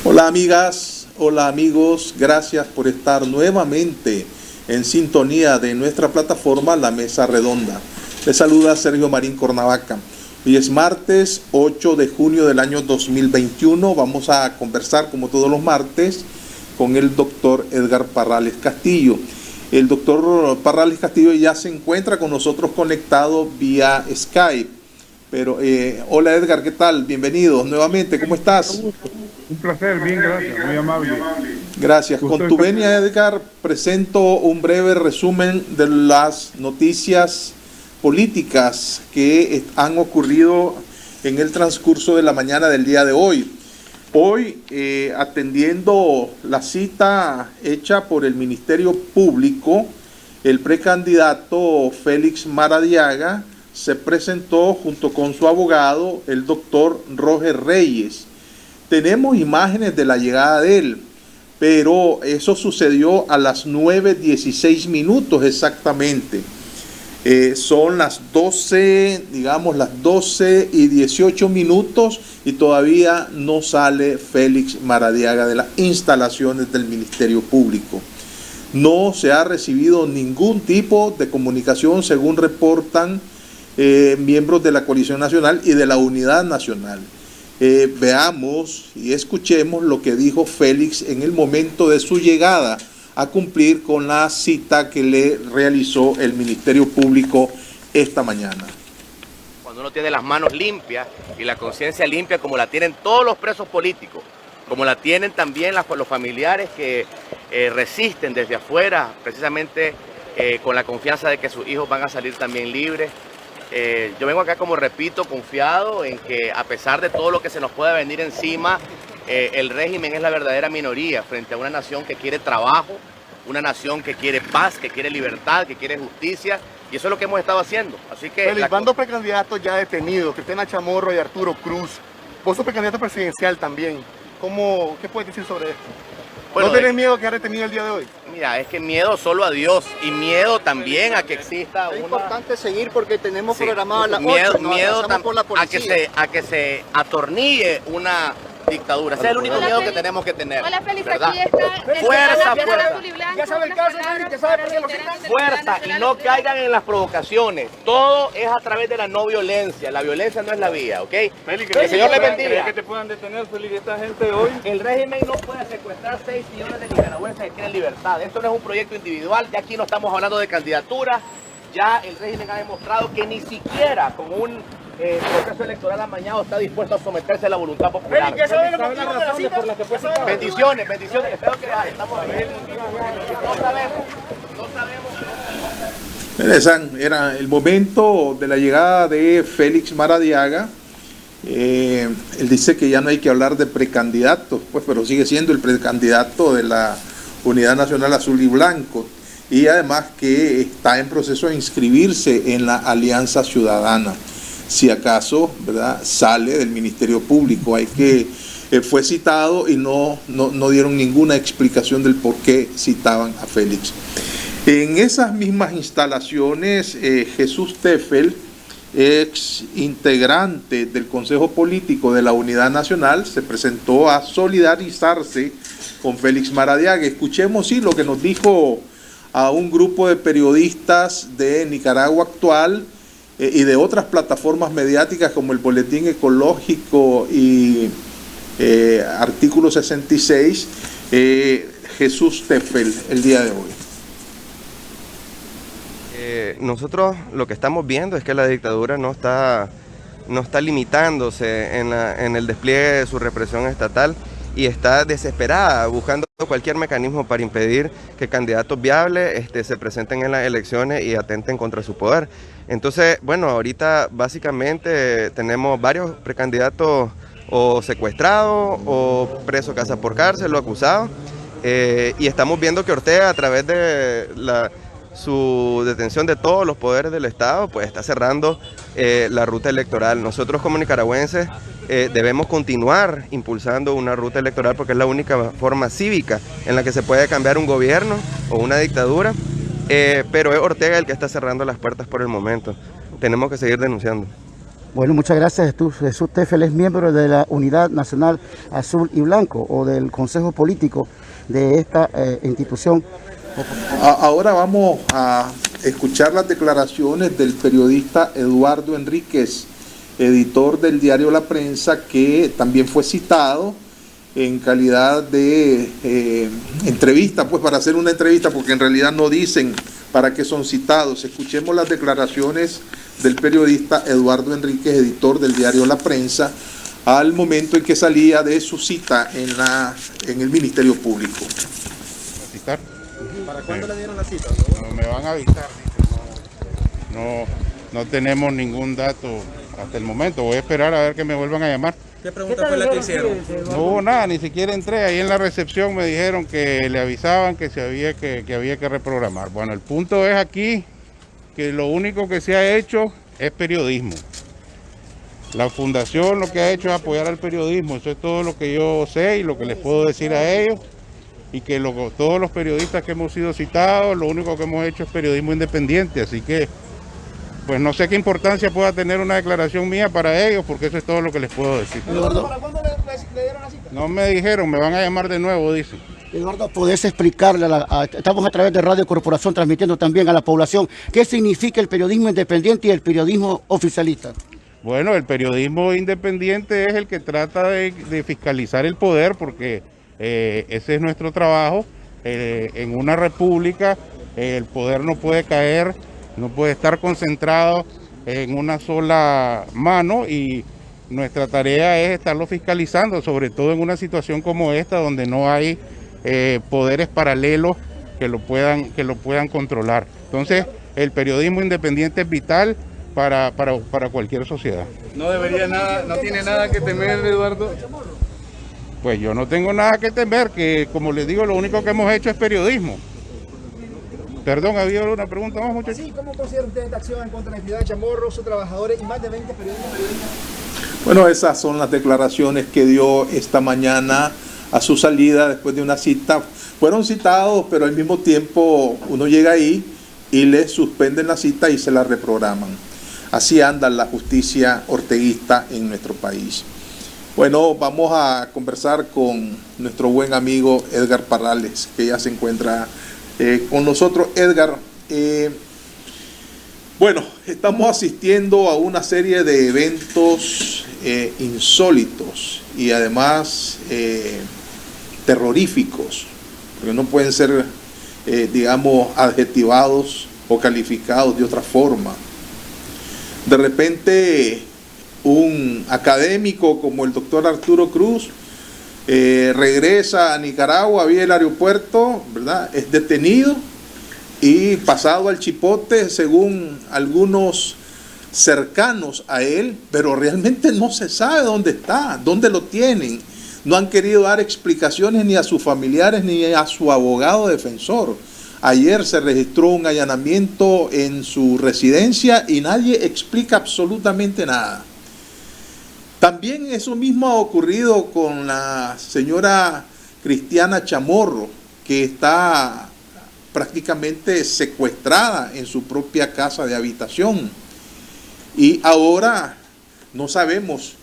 Hola amigas, hola amigos, gracias por estar nuevamente en sintonía de nuestra plataforma La Mesa Redonda. Les saluda Sergio Marín Cornavaca. Hoy es martes 8 de junio del año 2021. Vamos a conversar como todos los martes con el doctor Edgar Parrales Castillo. El doctor Parrales Castillo ya se encuentra con nosotros conectado vía Skype. Pero, hola Edgar, ¿qué tal? Bienvenido nuevamente, ¿cómo estás? Un placer, bien, gracias, muy amable. Gracias. Con tu venia, Edgar, presento un breve resumen de las noticias políticas que han ocurrido en el transcurso de la mañana del día de hoy. Hoy, atendiendo la cita hecha por el Ministerio Público, el precandidato Félix Maradiaga se presentó junto con su abogado, el doctor Roger Reyes. Tenemos imágenes de la llegada de él, pero eso sucedió a las 9:16 minutos exactamente. Son las 12, digamos las 12:18 minutos y todavía no sale Félix Maradiaga de las instalaciones del Ministerio Público. No se ha recibido ningún tipo de comunicación, según reportan miembros de la Coalición Nacional y de la Unidad Nacional. Veamos y escuchemos lo que dijo Félix en el momento de su llegada a cumplir con la cita que le realizó el Ministerio Público esta mañana. Cuando uno tiene las manos limpias y la conciencia limpia, como la tienen todos los presos políticos, como la tienen también los familiares que resisten desde afuera, precisamente con la confianza de que sus hijos van a salir también libres. Yo vengo acá, como repito, confiado en que a pesar de todo lo que se nos pueda venir encima, el régimen es la verdadera minoría frente a una nación que quiere trabajo, una nación que quiere paz, que quiere libertad, que quiere justicia, y eso es lo que hemos estado haciendo. Así que Félix, van dos precandidatos ya detenidos, Cristina Chamorro y Arturo Cruz. Vos sos precandidato presidencial también. ¿Qué puedes decir sobre esto? Bueno, ¿No tenés miedo que quedar detenido el día de hoy? Mira, es que miedo solo a Dios y miedo también a que exista Es importante seguir porque tenemos programado a las 8, miedo por la policía. a que se atornille una dictadura. Ese es el único miedo que tenemos que tener. Hola Félix, ¿verdad? aquí está Fuerza, Ya sabe el caso, Félix, ya sabe por qué lo quitan. Fuerza y no caigan en las provocaciones. Todo es a través de la no violencia. La violencia no es la vía, ¿ok? Félix, el Señor le bendiga. ¿Crees que te puedan detener, Félix, esta gente hoy? El régimen no puede secuestrar 6 millones de nicaragüenses que quieren libertad. Esto no es un proyecto individual. Ya aquí no estamos hablando de candidaturas. Ya el régimen ha demostrado que ni siquiera con un proceso electoral amañado está dispuesto a someterse a la voluntad popular. Félix, ¿sabe la razón por la que fue citado? Bendiciones. Espero que estamos bien. No sabemos. Era el momento de la llegada de Félix Maradiaga. Él dice que ya no hay que hablar de precandidatos, pues, pero sigue siendo el precandidato de la Unidad Nacional Azul y Blanco. Y además que está en proceso de inscribirse en la Alianza Ciudadana. Si acaso, ¿verdad?, sale del Ministerio Público. Fue citado y no dieron ninguna explicación del por qué citaban a Félix. En esas mismas instalaciones, Jesús Teffel, ex integrante del Consejo Político de la Unidad Nacional, se presentó a solidarizarse con Félix Maradiaga. Escuchemos lo que nos dijo a un grupo de periodistas de Nicaragua Actual y de otras plataformas mediáticas como el Boletín Ecológico y Artículo 66, Jesús Teffel, el día de hoy. Nosotros lo que estamos viendo es que la dictadura no está limitándose en el despliegue de su represión estatal y está desesperada buscando cualquier mecanismo para impedir que candidatos viables se presenten en las elecciones y atenten contra su poder. Entonces, bueno, ahorita básicamente tenemos varios precandidatos o secuestrados o presos casa por cárcel o acusados, y estamos viendo que Ortega, a través de su detención de todos los poderes del Estado, pues está cerrando la ruta electoral. Nosotros como nicaragüenses debemos continuar impulsando una ruta electoral porque es la única forma cívica en la que se puede cambiar un gobierno o una dictadura, pero es Ortega el que está cerrando las puertas por el momento. Tenemos que seguir denunciando. Bueno, muchas gracias. Jesús Tefel es miembro de la Unidad Nacional Azul y Blanco o del Consejo Político de esta institución. Ahora vamos a escuchar las declaraciones del periodista Eduardo Enríquez, editor del diario La Prensa, que también fue citado en calidad de entrevista, pues para hacer una entrevista, porque en realidad no dicen para qué son citados. Escuchemos las declaraciones del periodista Eduardo Enríquez, editor del diario La Prensa, al momento en que salía de su cita en el Ministerio Público. ¿Citar? ¿Para cuándo le dieron la cita? No, me van a avisar, dice. No tenemos ningún dato hasta el momento. Voy a esperar a ver que me vuelvan a llamar. ¿Qué pregunta fue la que hicieron? No hubo nada, ni siquiera entré. Ahí en la recepción me dijeron que le avisaban que había que reprogramar. Bueno, el punto es aquí que lo único que se ha hecho es periodismo. La fundación lo que ha hecho es apoyar al periodismo. Eso es todo lo que yo sé y lo que les puedo decir a ellos. Y que todos los periodistas que hemos sido citados, lo único que hemos hecho es periodismo independiente. Así que, pues no sé qué importancia pueda tener una declaración mía para ellos, porque eso es todo lo que les puedo decir. Eduardo, ¿para cuándo le dieron la cita? No me dijeron, me van a llamar de nuevo, dicen. Eduardo, ¿podés explicarle, estamos a través de Radio Corporación transmitiendo también a la población, qué significa el periodismo independiente y el periodismo oficialista? Bueno, el periodismo independiente es el que trata de fiscalizar el poder, porque ese es nuestro trabajo. En una república el poder no puede caer, no puede estar concentrado en una sola mano y nuestra tarea es estarlo fiscalizando, sobre todo en una situación como esta donde no hay poderes paralelos que lo puedan controlar. Entonces, el periodismo independiente es vital para cualquier sociedad. No tiene nada que temer, Eduardo. Pues yo no tengo nada que temer, que como les digo, lo único que hemos hecho es periodismo. Perdón, ¿había una pregunta más, muchachos? Sí, ¿cómo considera usted esta acción en contra de la ciudad de Chamorro, sus trabajadores y más de 20 periodistas? Bueno, esas son las declaraciones que dio esta mañana a su salida después de una cita. Fueron citados, pero al mismo tiempo uno llega ahí y le suspenden la cita y se la reprograman. Así anda la justicia orteguista en nuestro país. Bueno, vamos a conversar con nuestro buen amigo Edgar Parrales, que ya se encuentra con nosotros. Edgar, bueno, estamos asistiendo a una serie de eventos insólitos y además terroríficos, porque no pueden ser, digamos, adjetivados o calificados de otra forma. De repente, un académico como el doctor Arturo Cruz regresa a Nicaragua vía el aeropuerto, ¿verdad? Es detenido y pasado al chipote, según algunos cercanos a él, pero realmente no se sabe dónde está, dónde lo tienen. No han querido dar explicaciones ni a sus familiares ni a su abogado defensor. Ayer se registró un allanamiento en su residencia y nadie explica absolutamente nada. También eso mismo ha ocurrido con la señora Cristiana Chamorro, que está prácticamente secuestrada en su propia casa de habitación. Y ahora no sabemos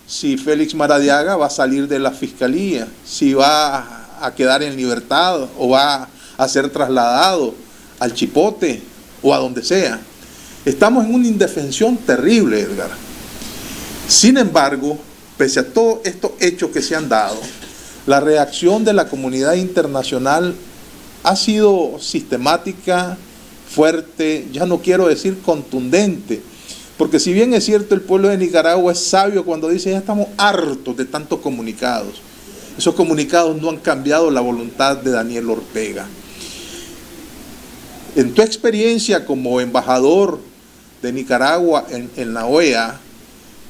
si Félix Maradiaga va a salir de la fiscalía, si va a quedar en libertad o va a ser trasladado al chipote o a donde sea. Estamos en una indefensión terrible, Edgar. Sin embargo, pese a todos estos hechos que se han dado, la reacción de la comunidad internacional ha sido sistemática, fuerte, ya no quiero decir contundente, porque si bien es cierto el pueblo de Nicaragua es sabio cuando dice ya estamos hartos de tantos comunicados, esos comunicados no han cambiado la voluntad de Daniel Ortega. En tu experiencia como embajador de Nicaragua en la OEA,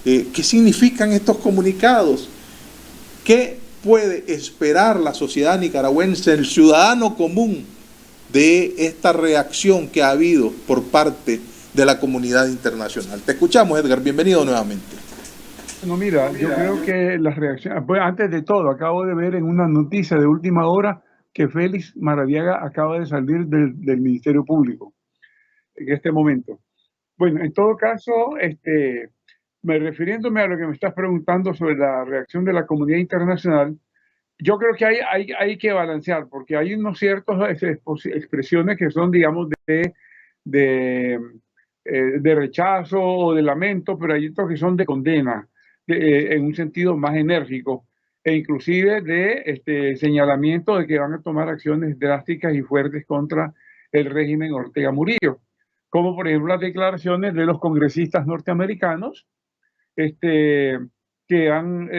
¿qué significan estos comunicados? ¿Qué puede esperar la sociedad nicaragüense, el ciudadano común, de esta reacción que ha habido por parte de la comunidad internacional? Te escuchamos, Edgar, bienvenido nuevamente. No, mira, yo creo que las reacciones, pues antes de todo, acabo de ver en una noticia de última hora que Félix Maradiaga acaba de salir del Ministerio Público en este momento. Bueno, en todo caso, refiriéndome a lo que me estás preguntando sobre la reacción de la comunidad internacional, yo creo que hay que balancear, porque hay unos ciertos expresiones que son, digamos, de, de rechazo o de lamento, pero hay otros que son de condena, en un sentido más enérgico, e inclusive de señalamiento de que van a tomar acciones drásticas y fuertes contra el régimen Ortega Murillo, como por ejemplo las declaraciones de los congresistas norteamericanos, que han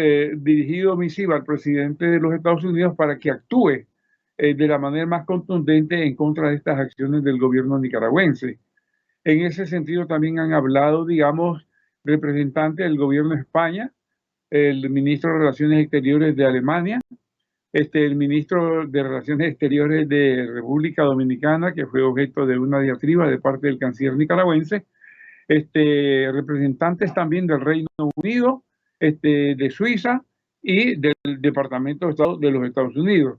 dirigido misiva al presidente de los Estados Unidos para que actúe de la manera más contundente en contra de estas acciones del gobierno nicaragüense. En ese sentido también han hablado, digamos, representantes del gobierno de España, el ministro de Relaciones Exteriores de Alemania, el ministro de Relaciones Exteriores de República Dominicana, que fue objeto de una diatriba de parte del canciller nicaragüense, representantes también del Reino Unido, de Suiza y del Departamento de Estado de los Estados Unidos.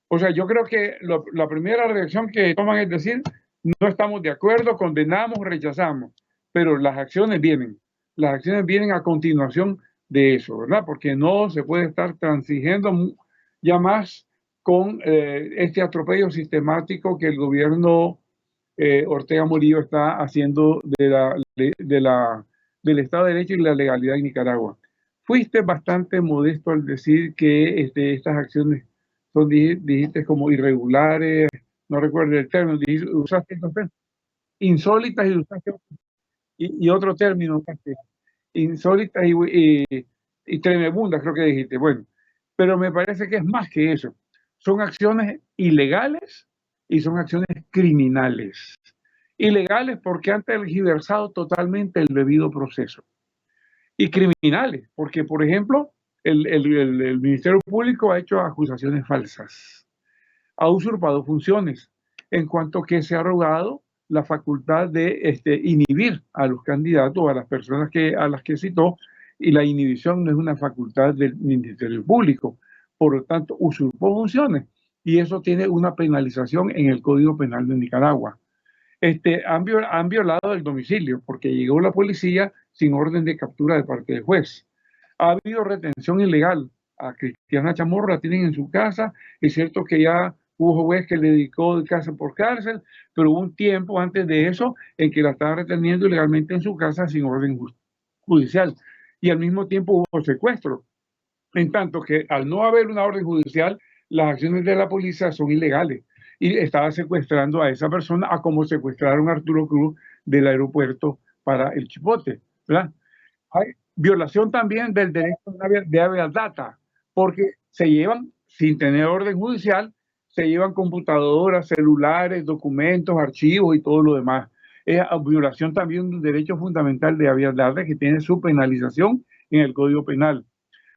O sea, yo creo que la primera reacción que toman es decir, no estamos de acuerdo, condenamos, rechazamos, pero las acciones vienen a continuación de eso, ¿verdad? Porque no se puede estar transigiendo ya más con este atropello sistemático que el gobierno Ortega Murillo está haciendo del Estado de Derecho y la legalidad en Nicaragua. Fuiste bastante modesto al decir que estas acciones son, dijiste, como irregulares, no recuerdo el término, usaste insólitas y otro término, insólitas y tremebundas, creo que dijiste. Bueno, pero me parece que es más que eso. Son acciones ilegales y son acciones criminales. Ilegales porque han tergiversado totalmente el debido proceso. Y criminales porque, por ejemplo, el Ministerio Público ha hecho acusaciones falsas, ha usurpado funciones, en cuanto que se ha arrogado la facultad de inhibir a los candidatos, a las personas a las que citó, y la inhibición no es una facultad del Ministerio Público. Por lo tanto, usurpó funciones y eso tiene una penalización en el Código Penal de Nicaragua. Han violado el domicilio porque llegó la policía sin orden de captura de parte del juez. Ha habido retención ilegal. A Cristiana Chamorro la tienen en su casa. Es cierto que ya hubo juez que le dedicó de casa por cárcel, pero hubo un tiempo antes de eso en que la estaba reteniendo ilegalmente en su casa sin orden judicial. Y al mismo tiempo hubo secuestro. En tanto que al no haber una orden judicial, las acciones de la policía son ilegales. Y estaba secuestrando a esa persona, a como secuestraron a Arturo Cruz del aeropuerto para el Chipote, ¿verdad? Hay violación también del derecho de habeas data, porque se llevan, sin tener orden judicial, se llevan computadoras, celulares, documentos, archivos y todo lo demás. Es violación también del derecho fundamental de habeas data, que tiene su penalización en el Código Penal.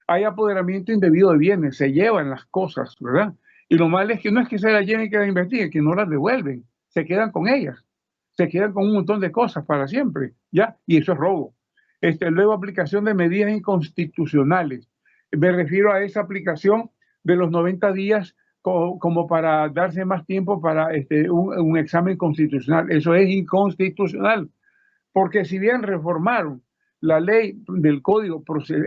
Hay apoderamiento indebido de bienes, se llevan las cosas, ¿verdad? Y lo malo es que no es que se las lleven y que las investiguen, que no las devuelven, se quedan con ellas, se quedan con un montón de cosas para siempre, ¿ya? Y eso es robo. Luego, aplicación de medidas inconstitucionales. Me refiero a esa aplicación de los 90 días como para darse más tiempo para un examen constitucional. Eso es inconstitucional, porque si bien reformaron la ley del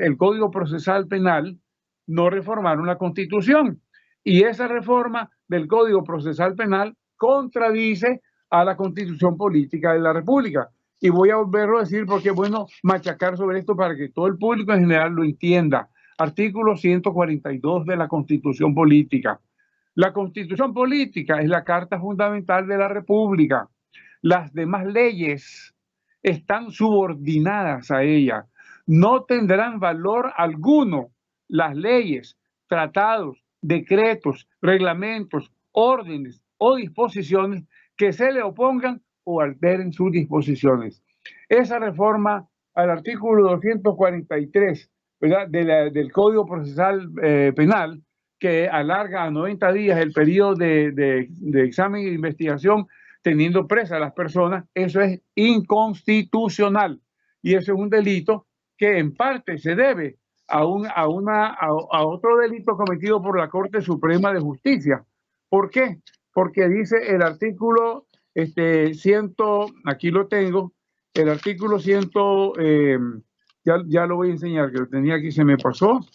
el Código Procesal Penal, no reformaron la Constitución. Y esa reforma del Código Procesal Penal contradice a la Constitución Política de la República. Y voy a volverlo a decir porque es bueno machacar sobre esto para que todo el público en general lo entienda. Artículo 142 de la Constitución Política. La Constitución Política es la Carta Fundamental de la República. Las demás leyes están subordinadas a ella. No tendrán valor alguno las leyes, tratados, decretos, reglamentos, órdenes o disposiciones que se le opongan o alteren sus disposiciones. Esa reforma al artículo 243, ¿verdad? Del Código Procesal Penal, que alarga a 90 días el periodo de examen e investigación teniendo presas a las personas, eso es inconstitucional. Y eso es un delito que en parte se debe a otro delito cometido por la Corte Suprema de Justicia. ¿Por qué? Porque dice el artículo aquí lo tengo, el artículo 100, ya lo voy a enseñar, que lo tenía aquí, se me pasó,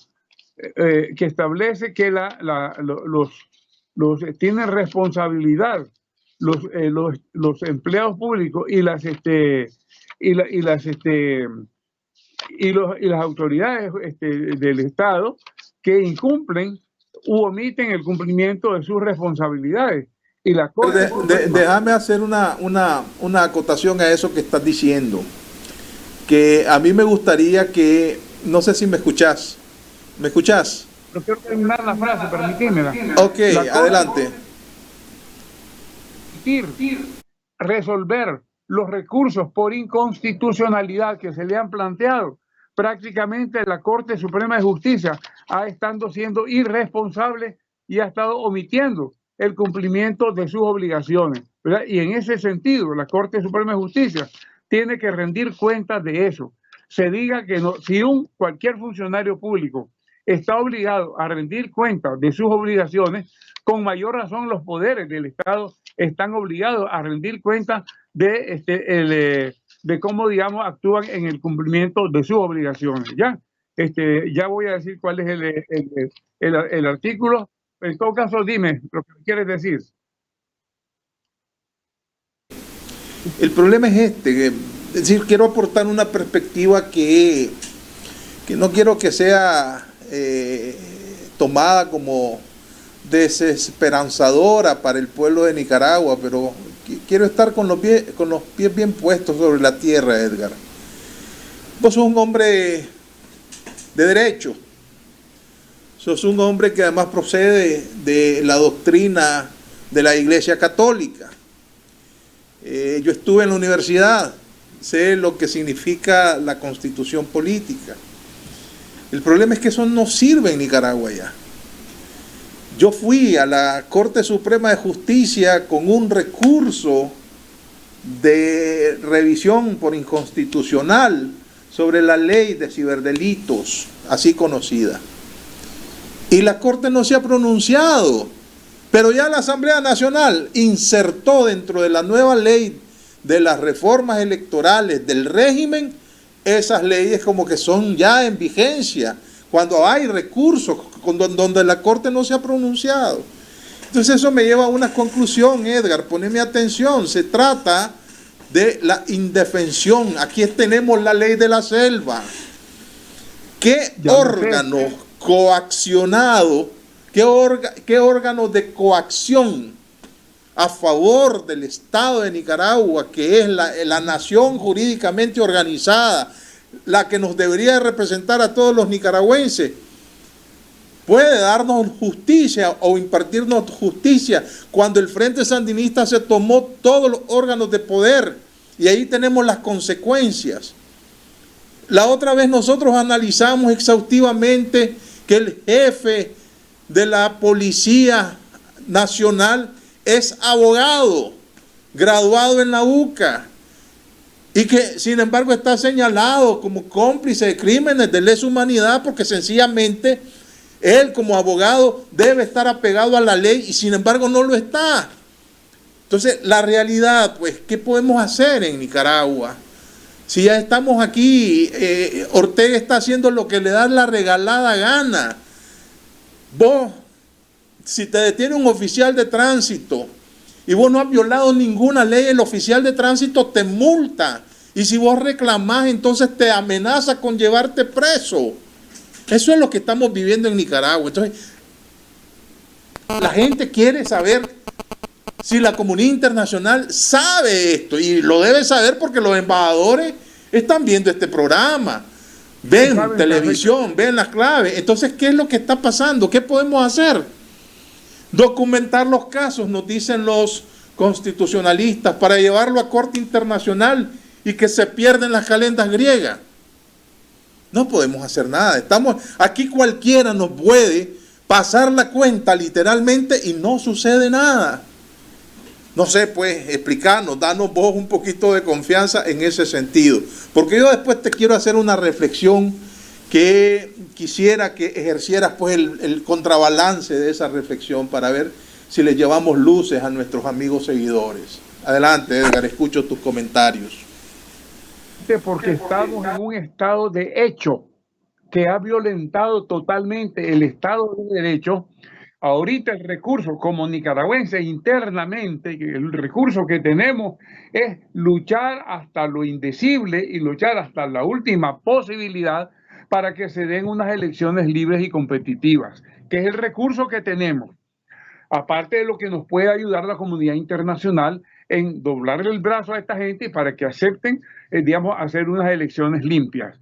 que establece que tienen responsabilidad los empleados públicos y las autoridades del Estado que incumplen u omiten el cumplimiento de sus responsabilidades. Y la Corte déjame hacer una acotación a eso que estás diciendo, que a mí me gustaría que, no sé si me escuchás. ¿Me escuchás? Pero quiero terminar la frase, permítemela. Ok, adelante. Resolver los recursos por inconstitucionalidad que se le han planteado, prácticamente la Corte Suprema de Justicia ha estado siendo irresponsable y ha estado omitiendo el cumplimiento de sus obligaciones, ¿verdad? Y en ese sentido, la Corte Suprema de Justicia tiene que rendir cuentas de eso. Se diga que no, si cualquier funcionario público está obligado a rendir cuentas de sus obligaciones, con mayor razón los poderes del Estado están obligados a rendir cuentas de cómo, digamos, actúan en el cumplimiento de sus obligaciones. Ya voy a decir cuál es el artículo. En todo caso, dime lo que quieres decir. El problema es es decir, quiero aportar una perspectiva que no quiero que sea tomada como desesperanzadora para el pueblo de Nicaragua, pero quiero estar con los pies bien puestos sobre la tierra, Edgar. Vos sos un hombre de derecho, sos un hombre que además procede de la doctrina de la Iglesia Católica. Yo estuve en la universidad, sé lo que significa la constitución política. El problema es que eso no sirve en Nicaragua ya. Yo fui a la Corte Suprema de Justicia con un recurso de revisión por inconstitucional sobre la ley de ciberdelitos, así conocida. Y la Corte no se ha pronunciado, pero ya la Asamblea Nacional insertó dentro de la nueva ley de las reformas electorales del régimen esas leyes como que son ya en vigencia, cuando hay recursos donde la Corte no se ha pronunciado. Entonces eso me lleva a una conclusión, Edgar, poneme atención, se trata de la indefensión. Aquí tenemos la ley de la selva. ¿Qué órgano coaccionado, qué órgano de coacción a favor del Estado de Nicaragua, que es la nación jurídicamente organizada, la que nos debería representar a todos los nicaragüenses, puede darnos justicia o impartirnos justicia cuando el Frente Sandinista se tomó todos los órganos de poder? Y ahí tenemos las consecuencias. La otra vez nosotros analizamos exhaustivamente que el jefe de la Policía Nacional es abogado, graduado en la UCA, y que sin embargo está señalado como cómplice de crímenes de lesa humanidad porque sencillamente él como abogado debe estar apegado a la ley y sin embargo no lo está. Entonces la realidad, pues, ¿qué podemos hacer en Nicaragua? Si ya estamos aquí, Ortega está haciendo lo que le da la regalada gana. Vos, si te detiene un oficial de tránsito y vos no has violado ninguna ley, el oficial de tránsito te multa. Y si vos reclamás, entonces te amenaza con llevarte preso. Eso es lo que estamos viviendo en Nicaragua. Entonces, la gente quiere saber si la comunidad internacional sabe esto, y lo debe saber porque los embajadores están viendo este programa, ven televisión, ven las claves. Entonces, ¿qué es lo que está pasando? ¿Qué podemos hacer? Documentar los casos, nos dicen los constitucionalistas, para llevarlo a corte internacional y que se pierden las calendas griegas. No podemos hacer nada. Estamos aquí, cualquiera nos puede pasar la cuenta literalmente y no sucede nada. No sé, pues, explicarnos, danos vos un poquito de confianza en ese sentido. Porque yo después te quiero hacer una reflexión que quisiera que ejercieras, pues, el contrabalance de esa reflexión para ver si le llevamos luces a nuestros amigos seguidores. Adelante, Edgar, escucho tus comentarios. precisamente porque estamos en un estado de hecho que ha violentado totalmente el Estado de Derecho. Ahorita el recurso como nicaragüense internamente, el recurso que tenemos es luchar hasta lo indecible y luchar hasta la última posibilidad para que se den unas elecciones libres y competitivas, que es el recurso que tenemos. Aparte de lo que nos puede ayudar la comunidad internacional en doblarle el brazo a esta gente para que acepten, digamos, hacer unas elecciones limpias.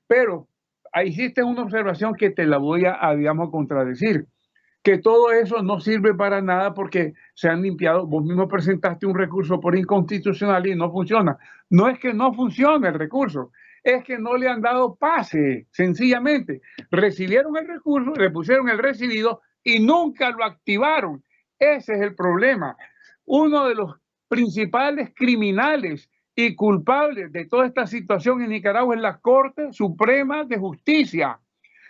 Pero ahí existe una observación que te la voy a digamos, contradecir, que todo eso no sirve para nada porque se han limpiado. Vos mismo presentaste un recurso por inconstitucional y no funciona. No es que no funcione el recurso, es que no le han dado pase, sencillamente. Recibieron el recurso, le pusieron el recibido y nunca lo activaron. Ese es el problema. Uno de los principales criminales y culpables de toda esta situación en Nicaragua es la Corte Suprema de Justicia.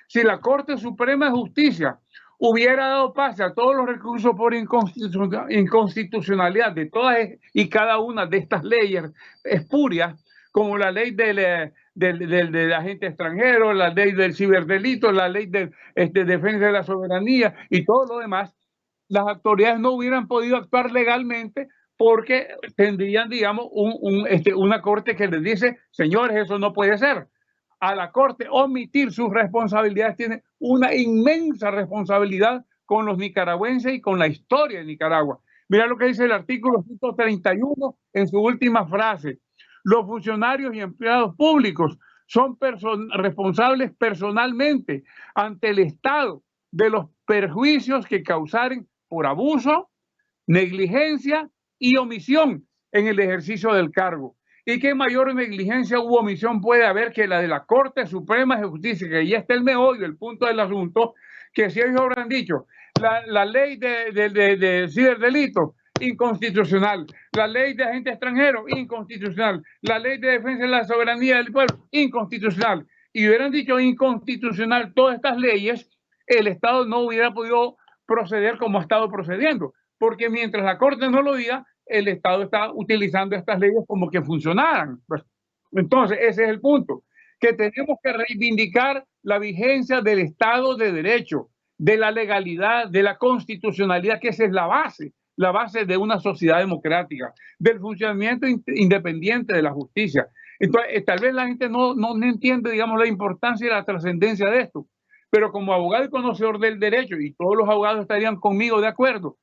Si la Corte Suprema de Justicia hubiera dado pase a todos los recursos por inconstitucionalidad de todas y cada una de estas leyes espurias, como la ley del agente extranjero, la ley del ciberdelito, la ley de defensa de la soberanía y todo lo demás, las autoridades no hubieran podido actuar legalmente porque tendrían, digamos, una corte que les dice, señores, eso no puede ser. A la corte omitir sus responsabilidades tiene una inmensa responsabilidad con los nicaragüenses y con la historia de Nicaragua. Mira lo que dice el artículo 131 en su última frase. Los funcionarios y empleados públicos son responsables personalmente ante el Estado de los perjuicios que causaren por abuso, negligencia y omisión en el ejercicio del cargo. ¿Y qué mayor negligencia u omisión puede haber que la de la Corte Suprema de Justicia, que ya está el meollo, el punto del asunto, que si ellos habrán dicho, la ley de ciberdelito, inconstitucional, la ley de agente extranjero, inconstitucional, la ley de defensa de la soberanía del pueblo, inconstitucional, y hubieran dicho inconstitucional todas estas leyes, el Estado no hubiera podido proceder como ha estado procediendo, porque mientras la Corte no lo diga, el Estado está utilizando estas leyes como que funcionaran. Entonces, ese es el punto, que tenemos que reivindicar la vigencia del Estado de Derecho, de la legalidad, de la constitucionalidad, que esa es la base de una sociedad democrática, del funcionamiento independiente de la justicia. Entonces, tal vez la gente no entiende, digamos, la importancia y la trascendencia de esto, pero como abogado y conocedor del derecho, y todos los abogados estarían conmigo de acuerdo,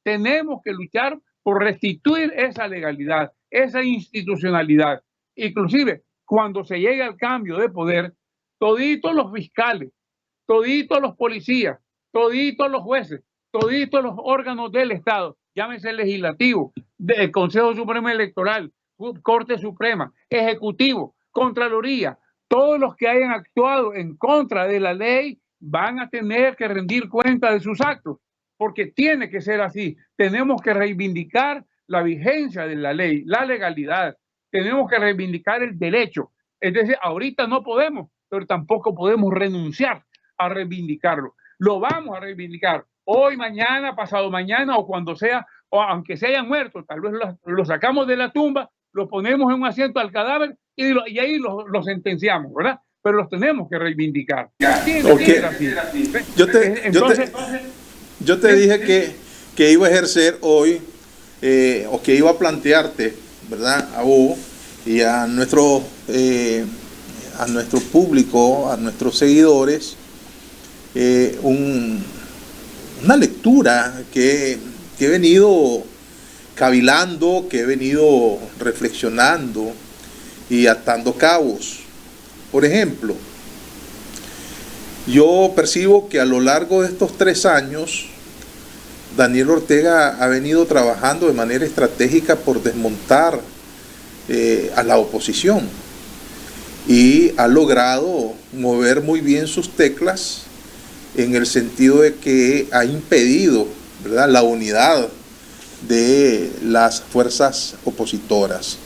tenemos que luchar por restituir esa legalidad, esa institucionalidad. Inclusive, cuando se llegue al cambio de poder, toditos los fiscales, toditos los policías, toditos los jueces, toditos los órganos del Estado, llámese el legislativo, el Consejo Supremo Electoral, Corte Suprema, Ejecutivo, Contraloría, todos los que hayan actuado en contra de la ley van a tener que rendir cuenta de sus actos, porque tiene que ser así. Tenemos que reivindicar la vigencia de la ley, la legalidad, tenemos que reivindicar el derecho. Es decir, ahorita no podemos, pero tampoco podemos renunciar a reivindicarlo. Lo vamos a reivindicar hoy, mañana, pasado mañana o cuando sea, o aunque se hayan muerto, tal vez lo sacamos de la tumba, lo ponemos en un asiento al cadáver y ahí lo sentenciamos, ¿verdad? Pero los tenemos que reivindicar. Yo te dije que iba a ejercer hoy, o que iba a plantearte, ¿verdad? A vos y a nuestro público, a nuestros seguidores, una lectura que he venido cavilando, que he venido reflexionando y atando cabos. Por ejemplo, yo percibo que a lo largo de estos 3 años, Daniel Ortega ha venido trabajando de manera estratégica por desmontar a la oposición y ha logrado mover muy bien sus teclas en el sentido de que ha impedido, ¿verdad?, la unidad de las fuerzas opositoras.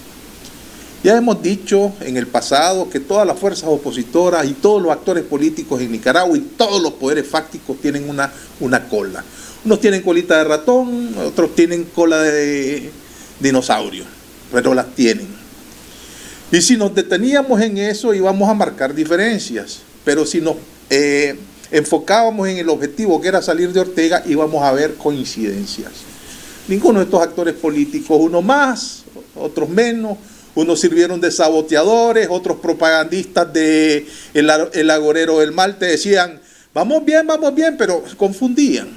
Ya hemos dicho en el pasado que todas las fuerzas opositoras y todos los actores políticos en Nicaragua y todos los poderes fácticos tienen una cola. Unos tienen colita de ratón, otros tienen cola de dinosaurio, pero las tienen. Y si nos deteníamos en eso íbamos a marcar diferencias, pero si nos enfocábamos en el objetivo que era salir de Ortega, íbamos a ver coincidencias. Ninguno de estos actores políticos, uno más, otros menos, unos sirvieron de saboteadores, otros propagandistas de el agorero del mal, te decían, vamos bien, pero confundían.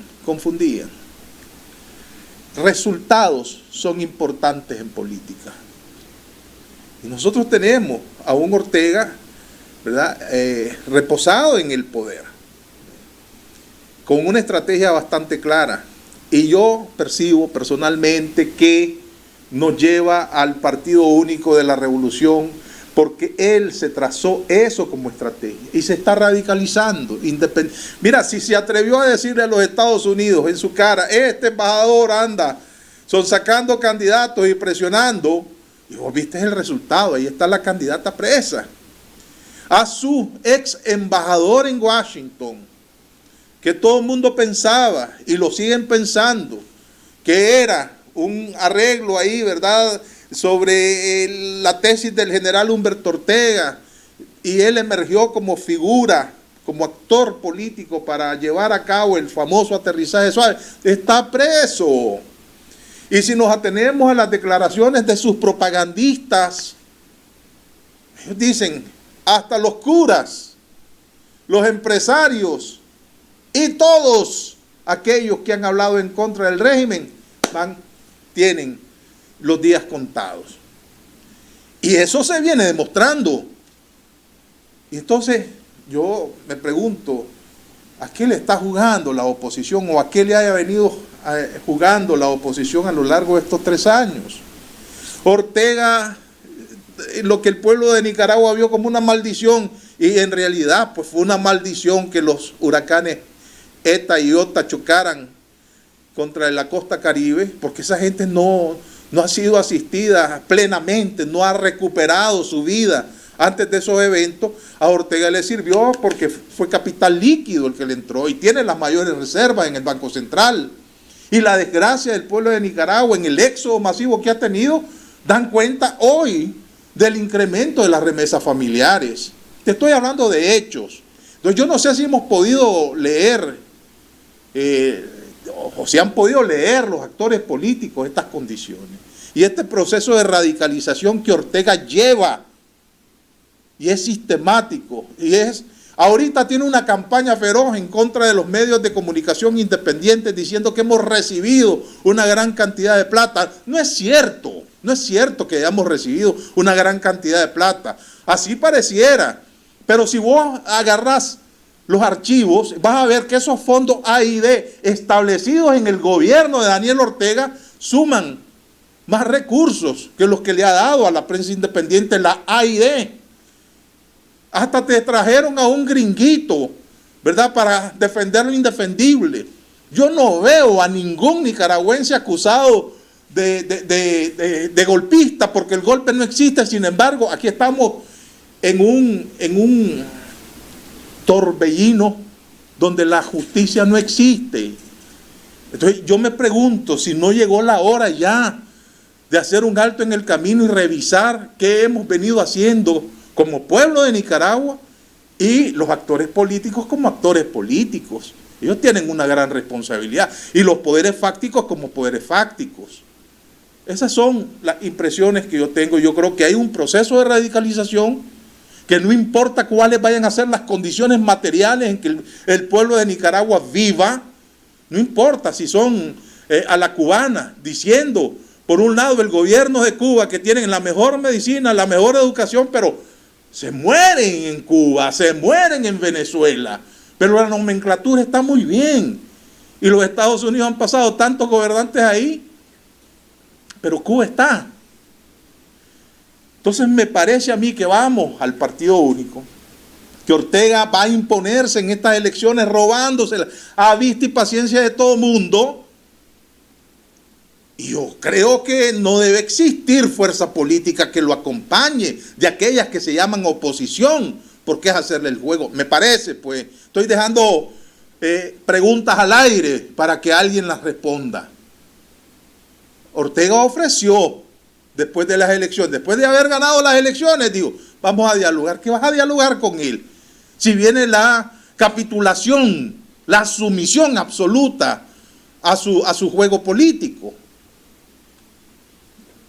Resultados son importantes en política. Y nosotros tenemos a un Ortega, ¿verdad?, reposado en el poder, con una estrategia bastante clara. Y yo percibo personalmente que nos lleva al Partido Único de la Revolución, porque él se trazó eso como estrategia y se está radicalizando. Mira, si se atrevió a decirle a los Estados Unidos en su cara, este embajador anda sacando candidatos y presionando, y vos viste el resultado, ahí está la candidata presa. A su ex embajador en Washington, que todo el mundo pensaba, y lo siguen pensando, que era un arreglo ahí, ¿verdad?, sobre la tesis del general Humberto Ortega, y él emergió como figura, como actor político para llevar a cabo el famoso aterrizaje suave, está preso. Y si nos atenemos a las declaraciones de sus propagandistas, ellos dicen, hasta los curas, los empresarios y todos aquellos que han hablado en contra del régimen tienen los días contados. Y eso se viene demostrando. Y entonces yo me pregunto, ¿a qué le está jugando la oposición o a qué le haya venido jugando la oposición a lo largo de estos 3 años? Ortega, lo que el pueblo de Nicaragua vio como una maldición, y en realidad pues fue una maldición que los huracanes ETA y OTA chocaran contra la costa caribe, porque esa gente no ha sido asistida plenamente, no ha recuperado su vida antes de esos eventos. A Ortega le sirvió porque fue capital líquido el que le entró y tiene las mayores reservas en el Banco Central. Y la desgracia del pueblo de Nicaragua en el éxodo masivo que ha tenido, dan cuenta hoy del incremento de las remesas familiares. Te estoy hablando de hechos. Entonces yo no sé si hemos podido leer, o si han podido leer los actores políticos estas condiciones. Y este proceso de radicalización que Ortega lleva, y es sistemático, ahorita tiene una campaña feroz en contra de los medios de comunicación independientes, diciendo que hemos recibido una gran cantidad de plata. No es cierto que hayamos recibido una gran cantidad de plata. Así pareciera, pero si vos agarrás los archivos, vas a ver que esos fondos AID establecidos en el gobierno de Daniel Ortega suman más recursos que los que le ha dado a la prensa independiente la AID. Hasta te trajeron a un gringuito, ¿verdad?, para defender lo indefendible. Yo no veo a ningún nicaragüense acusado de golpista, porque el golpe no existe. Sin embargo, aquí estamos en un torbellino donde la justicia no existe. Entonces yo me pregunto si no llegó la hora ya de hacer un alto en el camino y revisar qué hemos venido haciendo como pueblo de Nicaragua y los actores políticos como actores políticos. Ellos tienen una gran responsabilidad, y los poderes fácticos como poderes fácticos. Esas son las impresiones que yo tengo. Yo creo que hay un proceso de radicalización que no importa cuáles vayan a ser las condiciones materiales en que el pueblo de Nicaragua viva, no importa si son a la cubana, diciendo, por un lado, el gobierno de Cuba, que tienen la mejor medicina, la mejor educación, pero se mueren en Cuba, se mueren en Venezuela, pero la nomenclatura está muy bien, y los Estados Unidos han pasado tantos gobernantes ahí, pero Cuba está. Entonces me parece a mí que vamos al Partido Único, que Ortega va a imponerse en estas elecciones robándosela a vista y paciencia de todo mundo. Y yo creo que no debe existir fuerza política que lo acompañe, de aquellas que se llaman oposición, porque es hacerle el juego. Me parece, pues, estoy dejando preguntas al aire para que alguien las responda. Ortega ofreció después de las elecciones, después de haber ganado las elecciones, digo, vamos a dialogar. ¿Qué vas a dialogar con él? Si viene la capitulación, la sumisión absoluta a su juego político.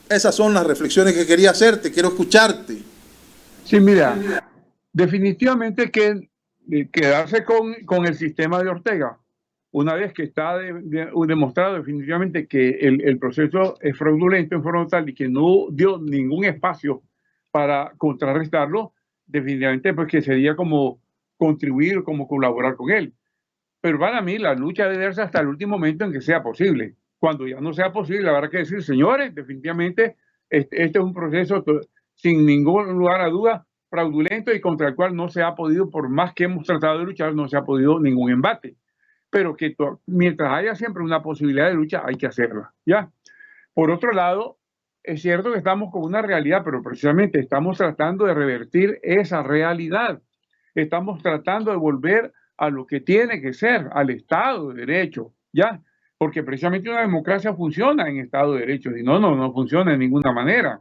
Esas son las reflexiones que quería hacerte, quiero escucharte. Sí, mira, definitivamente que quedarse con el sistema de Ortega, una vez que está demostrado definitivamente que el proceso es fraudulento en forma tal y que no dio ningún espacio para contrarrestarlo, definitivamente pues que sería como contribuir, como colaborar con él. Pero para mí la lucha debe darse hasta el último momento en que sea posible. Cuando ya no sea posible, habrá que decir, señores, definitivamente este es un proceso sin ningún lugar a duda fraudulento y contra el cual no se ha podido, por más que hemos tratado de luchar, no se ha podido ningún embate. Pero que mientras haya siempre una posibilidad de lucha, hay que hacerla, ¿ya? Por otro lado, es cierto que estamos con una realidad, pero precisamente estamos tratando de revertir esa realidad. Estamos tratando de volver a lo que tiene que ser, al Estado de Derecho, ¿ya? Porque precisamente una democracia funciona en Estado de Derecho, si no, no funciona de ninguna manera.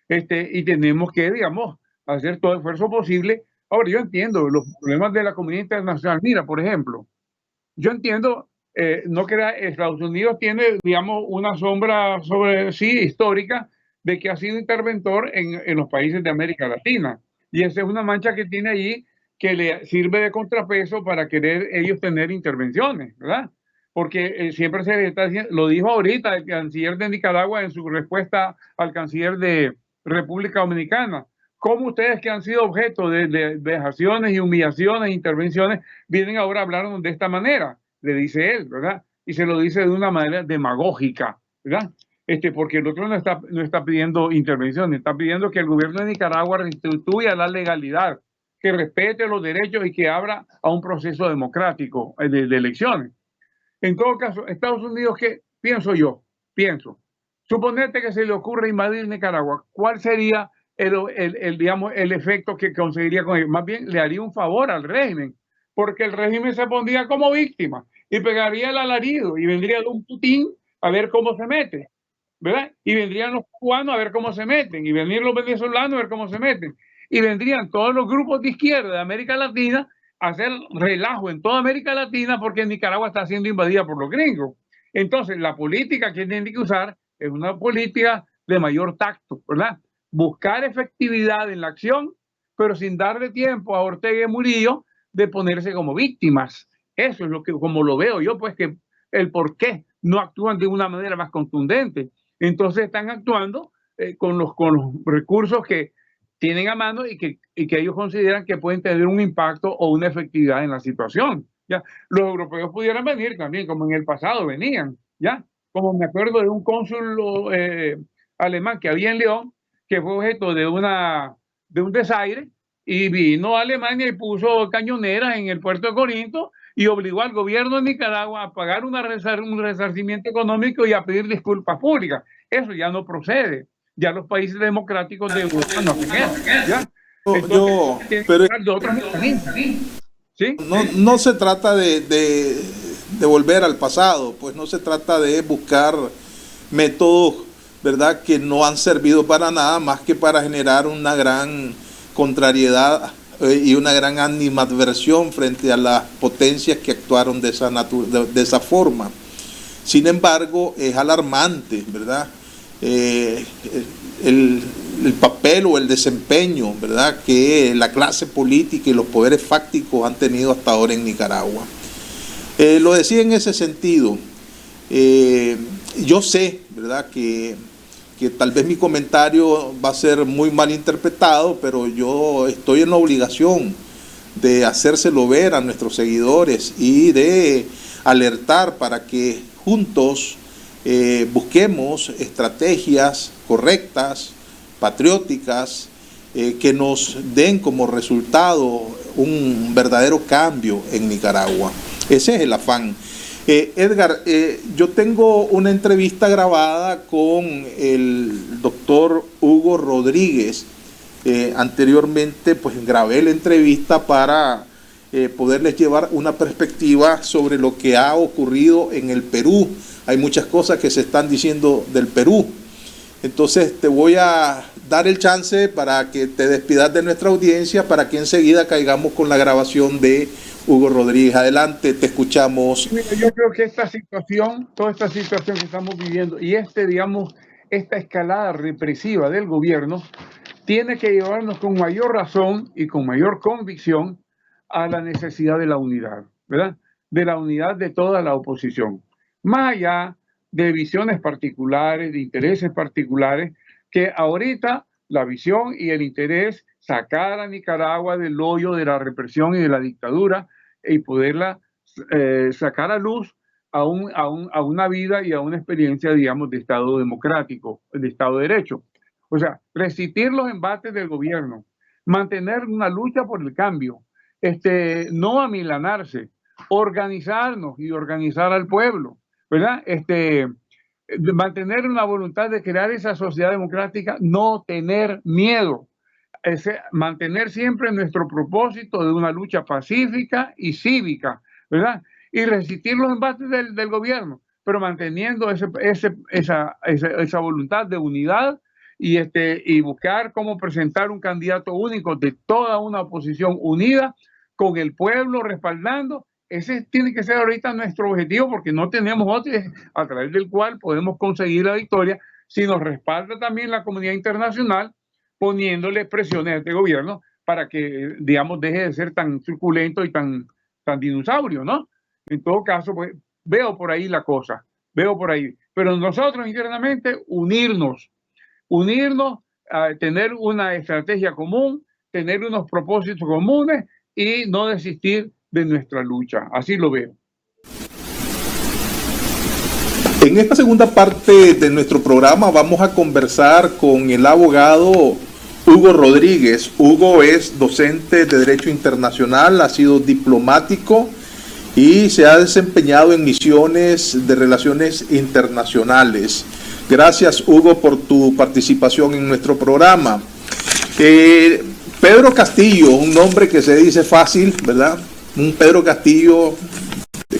Y tenemos que, digamos, hacer todo esfuerzo posible. Ahora, yo entiendo los problemas de la comunidad internacional. Mira, por ejemplo, yo entiendo, no que Estados Unidos tiene, digamos, una sombra sobre sí histórica de que ha sido interventor en los países de América Latina. Y esa es una mancha que tiene allí que le sirve de contrapeso para querer ellos tener intervenciones, ¿verdad? Porque siempre se está diciendo, lo dijo ahorita el canciller de Nicaragua en su respuesta al canciller de República Dominicana. ¿Cómo ustedes que han sido objeto de vejaciones y humillaciones e intervenciones vienen ahora a hablarnos de esta manera? Le dice él, ¿verdad? Y se lo dice de una manera demagógica, ¿verdad? Porque el otro no está pidiendo intervención, está pidiendo que el gobierno de Nicaragua restituya la legalidad, que respete los derechos y que abra a un proceso democrático de elecciones. En todo caso, Estados Unidos, ¿qué pienso yo? Suponete que se le ocurre invadir Nicaragua, ¿cuál sería el efecto que conseguiría con ello? Más bien le haría un favor al régimen, porque el régimen se pondría como víctima y pegaría el alarido y vendría un Putin a ver cómo se mete, ¿verdad? Y vendrían los cubanos a ver cómo se meten, y vendrían los venezolanos a ver cómo se meten, y vendrían todos los grupos de izquierda de América Latina a hacer relajo en toda América Latina porque Nicaragua está siendo invadida por los gringos. Entonces, la política que tienen que usar es una política de mayor tacto, ¿verdad? Buscar efectividad en la acción, pero sin darle tiempo a Ortega y Murillo de ponerse como víctimas. Eso es lo que, como lo veo yo, pues que el por qué no actúan de una manera más contundente. Entonces están actuando con los recursos que tienen a mano y que ellos consideran que pueden tener un impacto o una efectividad en la situación, ¿ya? Los europeos pudieran venir también, como en el pasado venían, ¿ya? Como me acuerdo de un cónsul alemán que había en León, que fue objeto de un desaire, y vino a Alemania y puso cañoneras en el puerto de Corinto y obligó al gobierno de Nicaragua a pagar un resarcimiento económico y a pedir disculpas públicas. Eso ya no procede. Ya los países democráticos de Europa no hacen eso, ¿ya? ¿Sí? No se trata de volver al pasado, pues no se trata de buscar métodos, ¿verdad?, que no han servido para nada más que para generar una gran contrariedad y una gran animadversión frente a las potencias que actuaron de esa forma. Sin embargo, es alarmante, ¿verdad?, el papel o el desempeño, ¿verdad?, que la clase política y los poderes fácticos han tenido hasta ahora en Nicaragua. Lo decía en ese sentido. Yo sé, ¿verdad?, que tal vez mi comentario va a ser muy mal interpretado, pero yo estoy en la obligación de hacérselo ver a nuestros seguidores y de alertar para que juntos busquemos estrategias correctas, patrióticas, que nos den como resultado un verdadero cambio en Nicaragua. Ese es el afán. Edgar, yo tengo una entrevista grabada con el doctor Hugo Rodríguez. Anteriormente, pues grabé la entrevista para poderles llevar una perspectiva sobre lo que ha ocurrido en el Perú. Hay muchas cosas que se están diciendo del Perú. Entonces te voy a dar el chance para que te despidas de nuestra audiencia para que enseguida caigamos con la grabación de Hugo Rodríguez. Adelante, te escuchamos. Mira, yo creo que esta situación, toda esta situación que estamos viviendo y digamos, esta escalada represiva del gobierno tiene que llevarnos con mayor razón y con mayor convicción a la necesidad de la unidad, ¿verdad? De la unidad de toda la oposición. Más allá de visiones particulares, de intereses particulares, que ahorita la visión y el interés sacar a Nicaragua del hoyo de la represión y de la dictadura y poderla sacar a luz a una vida y a una experiencia, digamos, de Estado democrático, de Estado de Derecho. O sea, resistir los embates del gobierno, mantener una lucha por el cambio, no amilanarse, organizarnos y organizar al pueblo, ¿verdad? Mantener una voluntad de crear esa sociedad democrática, no tener miedo, mantener siempre nuestro propósito de una lucha pacífica y cívica, ¿verdad? Y resistir los embates del gobierno, pero manteniendo esa voluntad de unidad y buscar cómo presentar un candidato único de toda una oposición unida, con el pueblo respaldando. Ese tiene que ser ahorita nuestro objetivo, porque no tenemos otro a través del cual podemos conseguir la victoria si nos respalda también la comunidad internacional, poniéndole presiones a este gobierno para que, digamos, deje de ser tan truculento y tan dinosaurio, ¿no? En todo caso, pues, veo por ahí la cosa, veo por ahí. Pero nosotros internamente unirnos, tener una estrategia común, tener unos propósitos comunes y no desistir de nuestra lucha. Así lo veo. En esta segunda parte de nuestro programa vamos a conversar con el abogado Hugo Rodríguez. Hugo es docente de Derecho Internacional, ha sido diplomático y se ha desempeñado en misiones de relaciones internacionales. Gracias, Hugo, por tu participación en nuestro programa. Pedro Castillo, un nombre que se dice fácil, ¿verdad? Un Pedro Castillo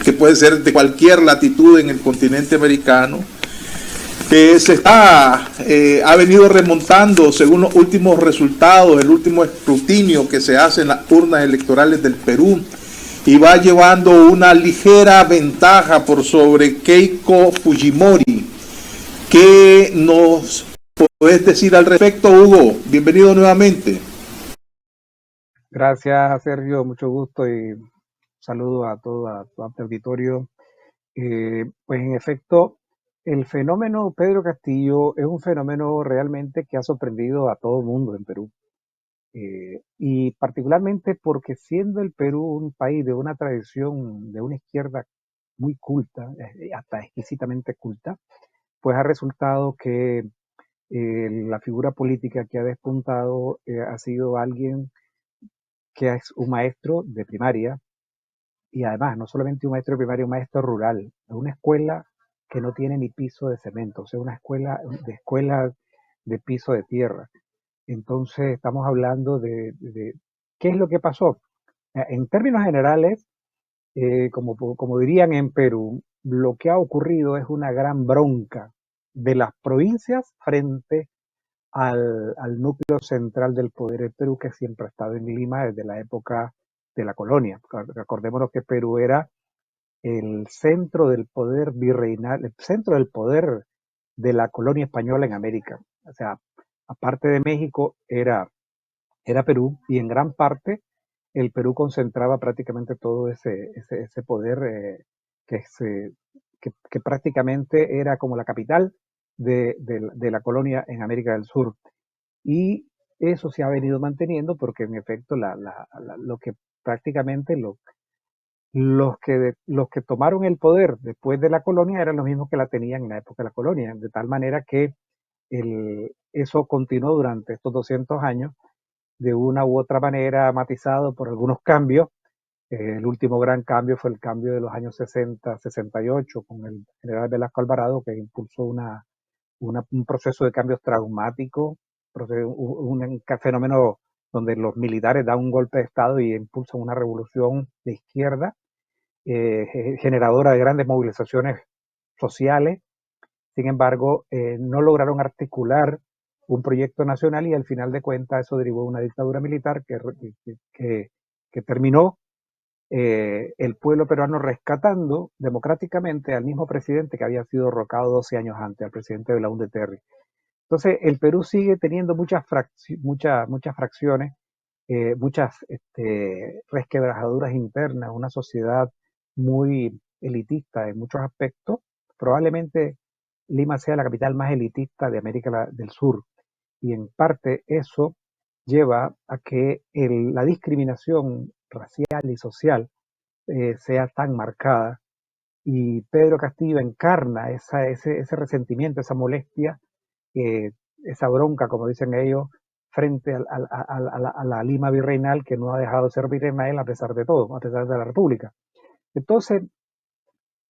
que puede ser de cualquier latitud en el continente americano, ha venido remontando según los últimos resultados, el último escrutinio que se hace en las urnas electorales del Perú, y va llevando una ligera ventaja por sobre Keiko Fujimori. ¿Qué nos puedes decir al respecto, Hugo? Bienvenido nuevamente. Gracias, Sergio, mucho gusto y saludo a todo tu auditorio. Pues en efecto, el fenómeno Pedro Castillo es un fenómeno realmente que ha sorprendido a todo el mundo en Perú. Y particularmente porque siendo el Perú un país de una tradición de una izquierda muy culta, hasta exquisitamente culta, pues ha resultado que la figura política que ha despuntado ha sido alguien que es un maestro de primaria, y además no solamente un maestro de primaria, un maestro rural, de una escuela que no tiene ni piso de cemento, o sea, una escuela de piso de tierra. Entonces estamos hablando de qué es lo que pasó. En términos generales, como dirían en Perú, lo que ha ocurrido es una gran bronca de las provincias frente al núcleo central del poder del Perú, que siempre ha estado en Lima desde la época de la colonia. Recordémonos que Perú era el centro del poder virreinal, el centro del poder de la colonia española en América. O sea, aparte de México, era Perú, y en gran parte el Perú concentraba prácticamente todo ese poder que prácticamente era como la capital de la colonia en América del Sur. Y eso se ha venido manteniendo porque en efecto lo que prácticamente los que tomaron el poder después de la colonia eran los mismos que la tenían en la época de la colonia, de tal manera que eso continuó durante estos 200 años de una u otra manera, matizado por algunos cambios. El último gran cambio fue el cambio de los años 60, 68, con el general Velasco Alvarado, que impulsó un proceso de cambios traumático, un fenómeno donde los militares dan un golpe de Estado y impulsan una revolución de izquierda, generadora de grandes movilizaciones sociales. Sin embargo, no lograron articular un proyecto nacional y al final de cuentas eso derivó en una dictadura militar que terminó el pueblo peruano rescatando democráticamente al mismo presidente que había sido derrocado 12 años antes, al presidente de la Terry. Entonces, el Perú sigue teniendo muchas fracciones, muchas resquebrajaduras internas, una sociedad muy elitista en muchos aspectos. Probablemente Lima sea la capital más elitista de América del Sur, y en parte eso lleva a que la discriminación racial y social sea tan marcada, y Pedro Castillo encarna ese resentimiento, esa molestia, esa bronca, como dicen ellos, frente a la Lima virreinal, que no ha dejado de ser virreinal a pesar de todo, a pesar de la República. Entonces,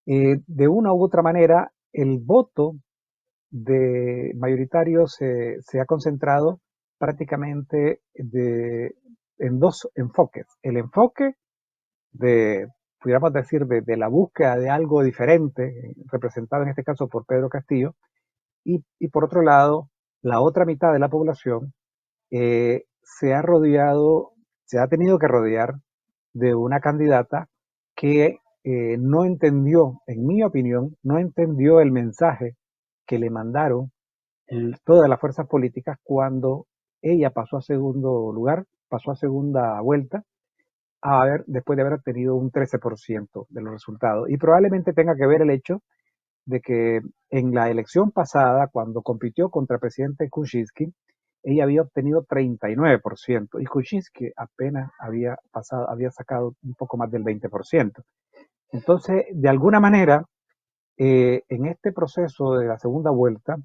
de una u otra manera, el voto mayoritario se ha concentrado prácticamente en dos enfoques. El enfoque pudiéramos decir, de la búsqueda de algo diferente, representado en este caso por Pedro Castillo, y por otro lado, la otra mitad de la población se ha tenido que rodear de una candidata que no entendió, en mi opinión, no entendió el mensaje que le mandaron todas las fuerzas políticas cuando ella pasó a segundo lugar, pasó a segunda vuelta, después de haber obtenido un 13% de los resultados. Y probablemente tenga que ver el hecho de que en la elección pasada, cuando compitió contra el presidente Kuczynski, ella había obtenido 39% y Kuczynski apenas había sacado un poco más del 20%. Entonces, de alguna manera, en este proceso de la segunda vuelta,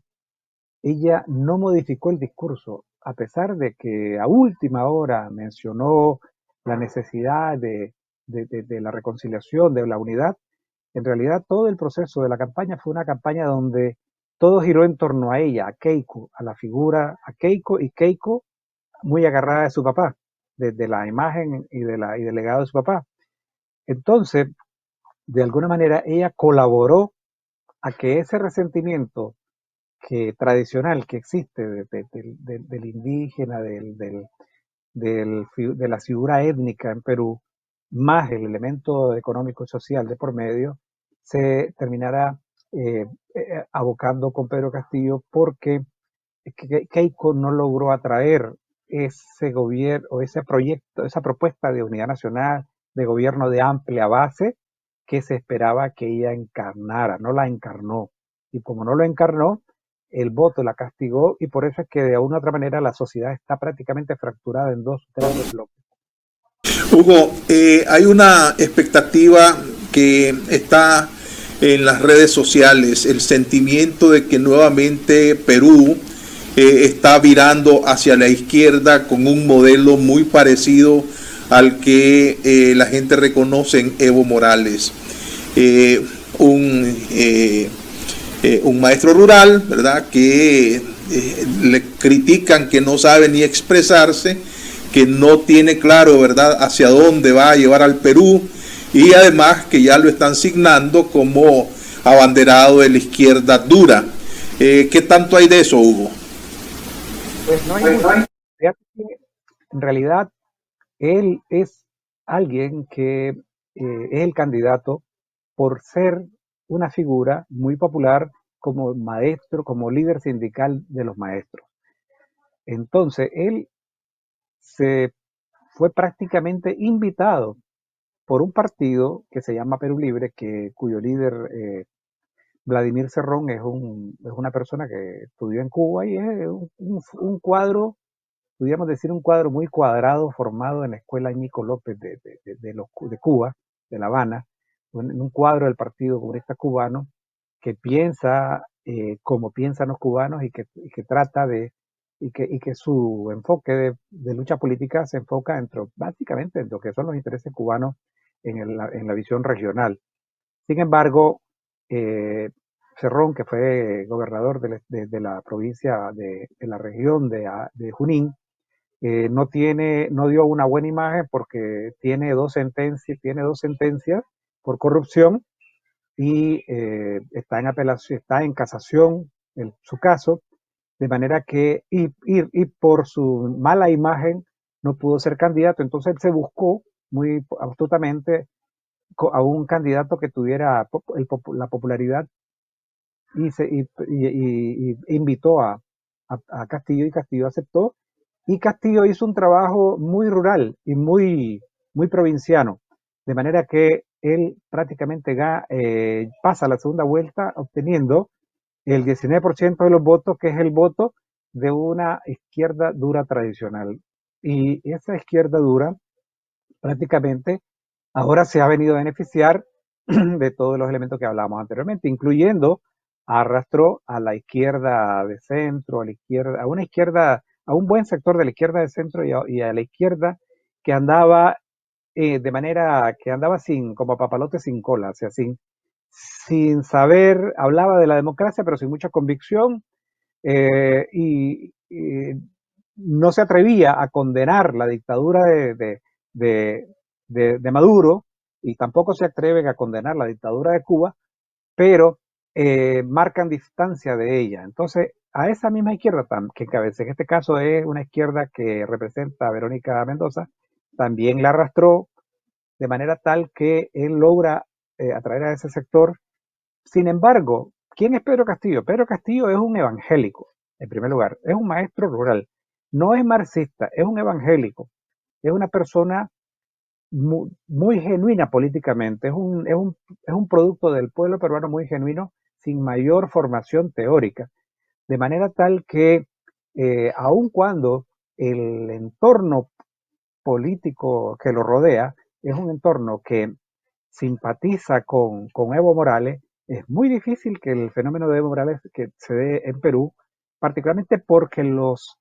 ella no modificó el discurso, a pesar de que a última hora mencionó la necesidad de la reconciliación, de la unidad. En realidad, todo el proceso de la campaña fue una campaña donde todo giró en torno a ella, a Keiko, a la figura, a Keiko, y Keiko muy agarrada de su papá, de la imagen y del legado de su papá. Entonces, de alguna manera, ella colaboró a que ese resentimiento tradicional que existe del indígena, de la figura étnica en Perú, más el elemento económico y social de por medio, se terminará abocando con Pedro Castillo, porque Keiko no logró atraer ese gobierno o ese proyecto, esa propuesta de unidad nacional, de gobierno de amplia base que se esperaba que ella encarnara. No la encarnó, y como no lo encarnó, el voto la castigó, y por eso es que de una u otra manera la sociedad está prácticamente fracturada en dos grandes bloques. Hugo, hay una expectativa que está en las redes sociales, el sentimiento de que nuevamente Perú está virando hacia la izquierda con un modelo muy parecido al que la gente reconoce en Evo Morales. Un maestro rural, ¿verdad?, que le critican que no sabe ni expresarse, que no tiene claro, ¿verdad?, hacia dónde va a llevar al Perú, y además que ya lo están signando como abanderado de la izquierda dura. ¿Qué tanto hay de eso, Hugo? Pues no hay mucho. En realidad, él es alguien que es el candidato por ser una figura muy popular como maestro, como líder sindical de los maestros. Entonces, él se fue prácticamente invitado por un partido que se llama Perú Libre, cuyo líder, Vladimir Cerrón, es una persona que estudió en Cuba, y es un cuadro, pudiéramos decir, un cuadro muy cuadrado, formado en la escuela Ñico López de Cuba, de La Habana, un cuadro del Partido Comunista Cubano, que piensa como piensan los cubanos, y que trata y que su enfoque de lucha política se enfoca básicamente en lo que son los intereses cubanos en la visión regional. Sin embargo, Cerrón, que fue gobernador de la provincia, de la región de Junín, no dio una buena imagen, porque tiene dos sentencias por corrupción, y está en apelación, está en casación su caso, de manera que, y por su mala imagen no pudo ser candidato, entonces él se buscó muy astutamente a un candidato que tuviera la popularidad y invitó a Castillo, y Castillo aceptó, y Castillo hizo un trabajo muy rural y muy provinciano, de manera que él prácticamente pasa la segunda vuelta obteniendo el 19% de los votos, que es el voto de una izquierda dura tradicional. Y esa izquierda dura prácticamente ahora se ha venido a beneficiar de todos los elementos que hablábamos anteriormente, incluyendo arrastró a la izquierda de centro, a la izquierda, a una izquierda, a un buen sector de la izquierda de centro y a la izquierda que andaba de manera que andaba como papalote sin cola, o sea, sin saber, hablaba de la democracia, pero sin mucha convicción, y no se atrevía a condenar la dictadura de Maduro, y tampoco se atreven a condenar la dictadura de Cuba, pero marcan distancia de ella. Entonces, a esa misma izquierda que encabeza, en este caso es una izquierda que representa a Verónica Mendoza, también la arrastró de manera tal que él logra atraer a ese sector. Sin embargo, ¿quién es Pedro Castillo? Pedro Castillo es un evangélico, en primer lugar, es un maestro rural, no es marxista, es un evangélico, es una persona muy genuina políticamente, es un producto del pueblo peruano muy genuino, sin mayor formación teórica, de manera tal que aun cuando el entorno político que lo rodea es un entorno que simpatiza con Evo Morales, es muy difícil que el fenómeno de Evo Morales que se dé en Perú, particularmente porque los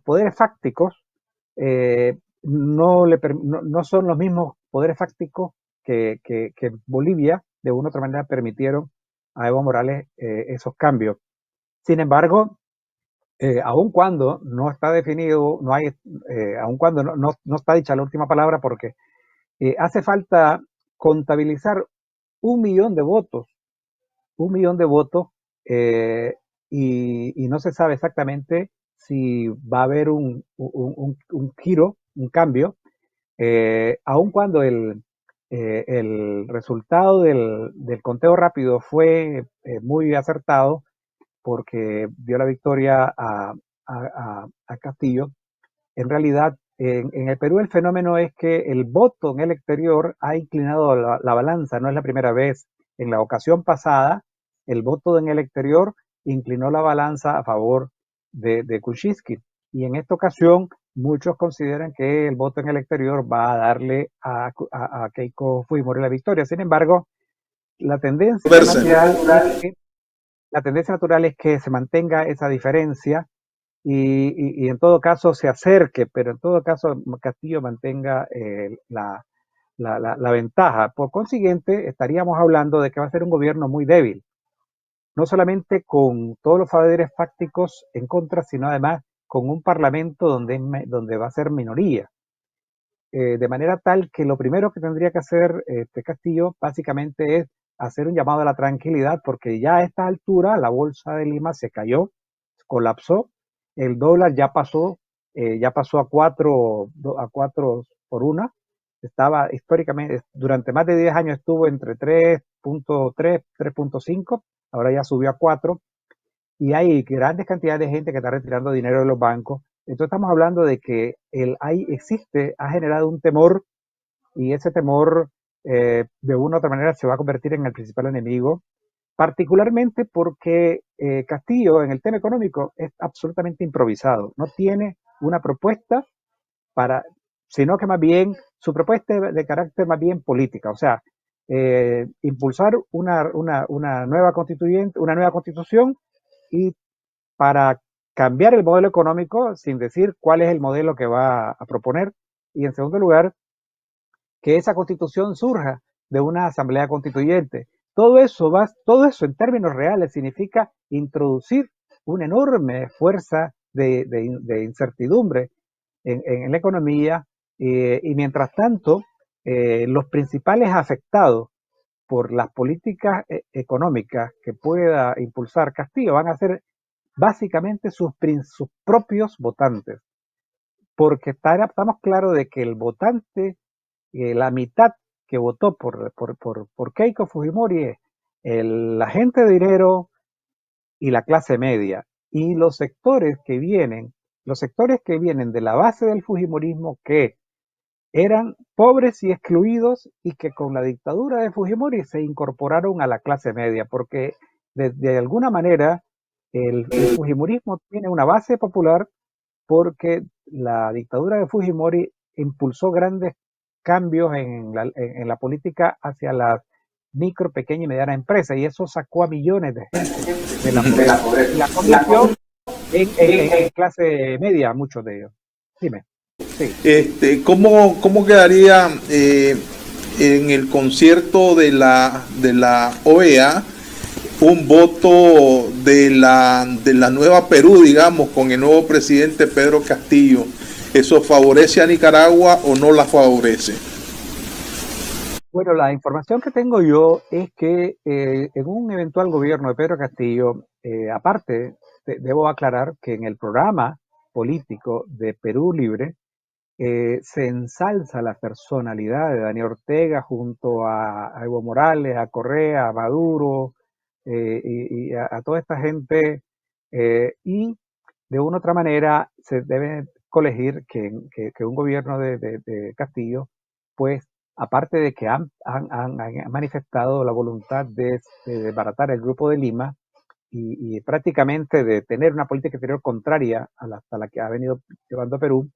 poderes fácticos no son los mismos poderes fácticos que Bolivia, de una u otra manera, permitieron a Evo Morales esos cambios. Sin embargo, aun cuando no está definido, aun cuando no está dicha la última palabra, porque hace falta contabilizar 1 millón de votos, 1 millón de votos, y no se sabe exactamente si va a haber un giro, un cambio, aun cuando el resultado del conteo rápido fue muy acertado, porque dio la victoria a Castillo. En realidad, en el Perú el fenómeno es que el voto en el exterior ha inclinado la balanza, no es la primera vez. En la ocasión pasada, el voto en el exterior inclinó la balanza a favor de Kuczynski. Y en esta ocasión, muchos consideran que el voto en el exterior va a darle a Keiko Fujimori la victoria. Sin embargo, la tendencia natural es que se mantenga esa diferencia y en todo caso se acerque, pero en todo caso Castillo mantenga la ventaja. Por consiguiente, estaríamos hablando de que va a ser un gobierno muy débil, no solamente con todos los poderes fácticos en contra, sino además con un parlamento donde va a ser minoría. De manera tal que lo primero que tendría que hacer Castillo básicamente es hacer un llamado a la tranquilidad, porque ya a esta altura la bolsa de Lima se cayó, colapsó, el dólar ya pasó a 4 por una, estaba históricamente, durante más de 10 años estuvo entre 3.3, 3.5, ahora ya subió a 4, y hay grandes cantidades de gente que está retirando dinero de los bancos. Entonces estamos hablando de que ha generado un temor, y ese temor de una u otra manera se va a convertir en el principal enemigo, particularmente porque Castillo en el tema económico es absolutamente improvisado, no tiene una propuesta sino que más bien su propuesta es de carácter más bien política, o sea, impulsar una nueva constitución, y para cambiar el modelo económico sin decir cuál es el modelo que va a proponer, y en segundo lugar, que esa constitución surja de una asamblea constituyente. Todo eso en términos reales significa introducir una enorme fuerza de incertidumbre en la economía, y mientras tanto los principales afectados por las políticas económicas que pueda impulsar Castillo van a ser básicamente sus propios votantes, porque estamos claros de que el votante, la mitad que votó por Keiko Fujimori es la gente de dinero y la clase media, y los sectores que vienen de la base del Fujimorismo, que eran pobres y excluidos y que con la dictadura de Fujimori se incorporaron a la clase media, porque de alguna manera el Fujimorismo tiene una base popular porque la dictadura de Fujimori impulsó grandes cambios en la política hacia las micro, pequeña y mediana empresas, y eso sacó a millones de gente de la pobreza. Y la convirtió en clase media, muchos de ellos. Dime. Sí. ¿Cómo quedaría en el concierto de la OEA un voto de la nueva Perú, digamos, con el nuevo presidente Pedro Castillo? ¿Eso favorece a Nicaragua o no la favorece? Bueno, la información que tengo yo es que en un eventual gobierno de Pedro Castillo, aparte, debo aclarar que en el programa político de Perú Libre, se ensalza la personalidad de Daniel Ortega junto a Evo Morales, a Correa, a Maduro y a toda esta gente, y de una u otra manera se debe colegir que un gobierno de Castillo, pues aparte de que han manifestado la voluntad de desbaratar el Grupo de Lima y prácticamente de tener una política exterior contraria a la que ha venido llevando Perú,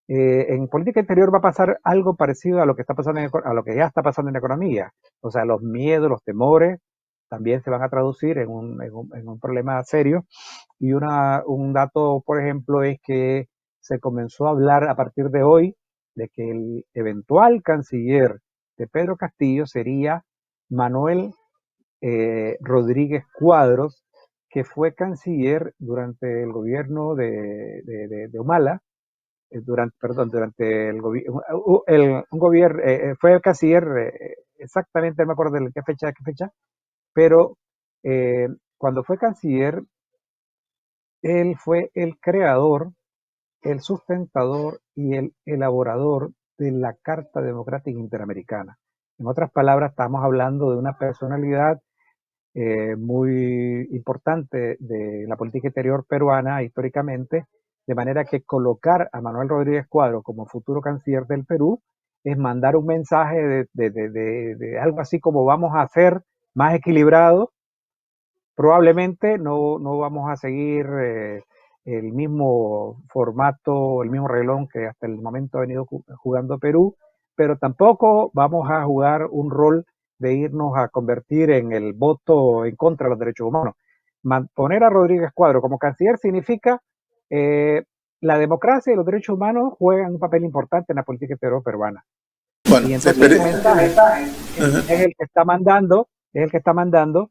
en política interior va a pasar algo parecido a lo que está pasando a lo que ya está pasando en la economía. O sea, los miedos, los temores también se van a traducir en un problema serio. Y un dato, por ejemplo, es que se comenzó a hablar a partir de hoy de que el eventual canciller de Pedro Castillo sería Manuel Rodríguez Cuadros, que fue canciller durante el gobierno de Humala, durante el gobierno, fue canciller, exactamente no me acuerdo de qué fecha, pero cuando fue canciller, él fue el creador, el sustentador y el elaborador de la Carta Democrática Interamericana. En otras palabras, estamos hablando de una personalidad muy importante de la política exterior peruana históricamente, de manera que colocar a Manuel Rodríguez Cuadro como futuro canciller del Perú es mandar un mensaje de algo así como vamos a ser más equilibrados, probablemente no vamos a seguir el mismo formato, el mismo reglón que hasta el momento ha venido jugando Perú, pero tampoco vamos a jugar un rol de irnos a convertir en el voto en contra de los derechos humanos. Poner a Rodríguez Cuadro como canciller significa la democracia y los derechos humanos juegan un papel importante en la política exterior peruana. Bueno, y entonces ese mensaje es el que está mandando,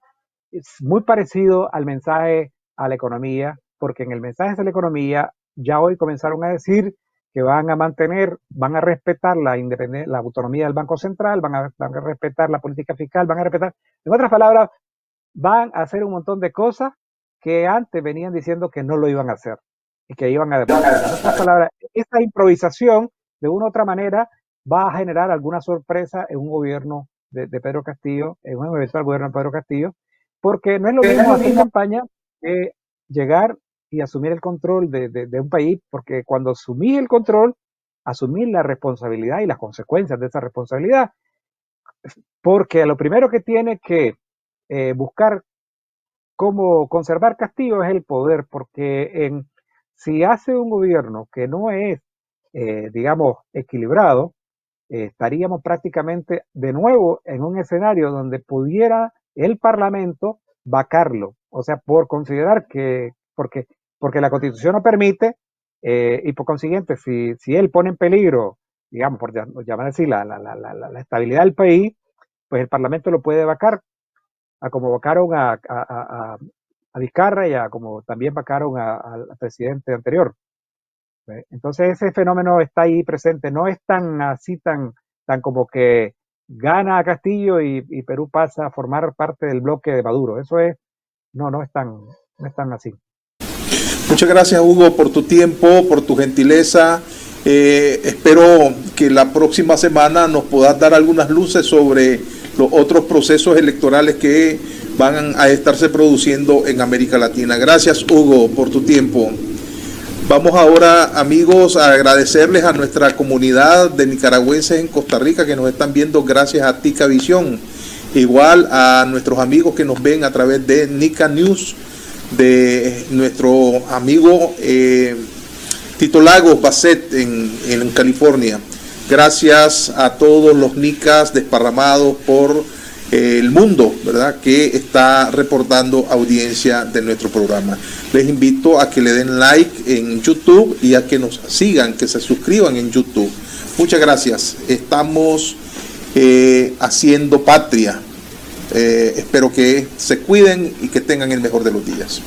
es muy parecido al mensaje a la economía, porque en el mensaje de la economía ya hoy comenzaron a decir que van a mantener, van a respetar la independencia, la autonomía del Banco Central, van a respetar la política fiscal, van a respetar, en otras palabras, van a hacer un montón de cosas que antes venían diciendo que no lo iban a hacer y que iban a deportar. En otras palabras, esta improvisación, de una u otra manera, va a generar alguna sorpresa en un gobierno de Pedro Castillo, en un eventual gobierno de Pedro Castillo, porque no es lo mismo hacer campaña que llegar y asumir el control de un país, porque cuando asumís el control, asumir la responsabilidad y las consecuencias de esa responsabilidad, porque lo primero que tiene que buscar cómo conservar Castillo es el poder, porque si hace un gobierno que no es, digamos, equilibrado, estaríamos prácticamente de nuevo en un escenario donde pudiera el Parlamento vacarlo, o sea, por considerar porque la Constitución no permite, y por consiguiente, si él pone en peligro, digamos, por llamar así, la estabilidad del país, pues el Parlamento lo puede vacar, a como vacaron a Vizcarra y a como también vacaron al presidente anterior. Entonces ese fenómeno está ahí presente, no es tan así, tan como que gana a Castillo y Perú pasa a formar parte del bloque de Maduro. Eso es, no es tan así. Muchas gracias, Hugo, por tu tiempo, por tu gentileza. Espero que la próxima semana nos puedas dar algunas luces sobre los otros procesos electorales que van a estarse produciendo en América Latina. Gracias, Hugo, por tu tiempo. Vamos ahora, amigos, a agradecerles a nuestra comunidad de nicaragüenses en Costa Rica que nos están viendo gracias a Tica Visión. Igual a nuestros amigos que nos ven a través de Nica News, de nuestro amigo Tito Lagos Basset en California. Gracias a todos los nicas desparramados por el mundo, ¿verdad?, que está reportando audiencia de nuestro programa. Les invito a que le den like en YouTube y a que nos sigan, que se suscriban en YouTube. Muchas gracias. Estamos haciendo patria. Espero que se cuiden y que tengan el mejor de los días.